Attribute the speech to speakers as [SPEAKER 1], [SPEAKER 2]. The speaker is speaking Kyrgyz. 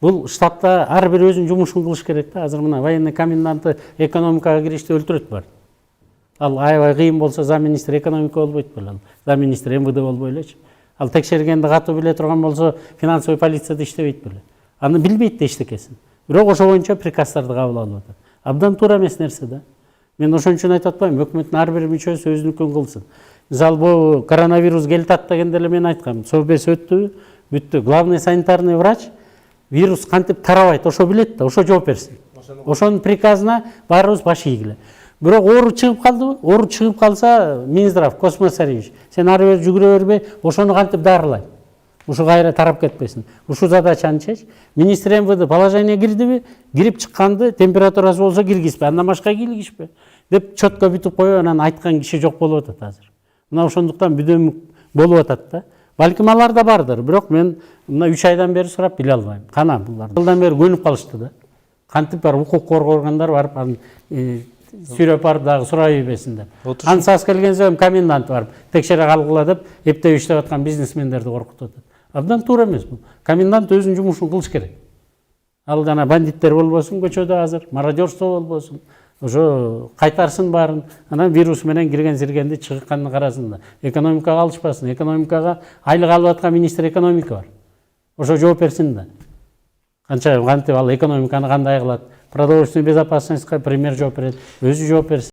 [SPEAKER 1] Бул штатта ар бир өзүнүн жумушун кылыш керек да. Азыр мына военный коменданты экономикага киришти өлтүрөт бар. Ал аябай кыйын болсо замминистр экономика болбойт беле, ал замминистр МВД болбой элечи. Ал текшергенди катуу биле турган болсо финансовый полицияда иштебейт беле. Аны билбейт да эчтекесин. Бирок ошо боюнча приказдарды кабыл алып атат. Абдан туура эмес нерсе да. Мен ошон үчүн айтып атпайм, өкмөттүн ар бир мүчөсү өзүнүкүн кылсын. Мисалы бул коронавирус келатат дегенде эле мен айткам, совбез өттү, бүттү. Главный санитарный врач вирус кантип тарабайт, ошо билет да, ошо жооп берсин. Ошонун приказына баарыбыз баш ийгиле. Бирок оору чыгып калдыбы? Оору чыгып калса, Минздрав, Космосаревич, сен ары бери жүгүрө бербей, ошону кантип дарылайт? Ушу кайра тарап кетпесин. Ушу задачаны чеч. Министр МВД положение кирдиби? Кирип чыкканды, температурасы болсо киргизбе, андан башка киргизбе деп чөткө бүтүп коюп, анан айткан киши жок болуп атат азыр. Мына ошондуктан бүдөмүк болуп атат да. Балким алар да бардыр, бирок мен мына 3 айдан бери сурап биле албайм. Кана булар. Жылдан бери көнүп калышты да. Кантип бар укук коргоо органдары барып сүйрөп барып дагы сурай берсин деп. Ансас келген соң комендант барып текшере калгыла деп эптеп иштеп аткан бизнесмендерди коркутуп атат. Абдан туура эмес бул. Комендант өзүнүн жумушун кылыш керек. Ал жана бандиттер болбосун көчөдө азыр, мародерство болбосун. Ошо кайтарсын баарын, анан вирус менен кирген сиргенди чыгыкканын карасын да. Экономикага алышпасын. Экономикага айлык алып аткан министр экономика бар. Ошо жооп берсин да. Кантип ал экономиканы кандай кылат? Продовольственный безопасностька премьер жооп берет, өзү жооп берсин.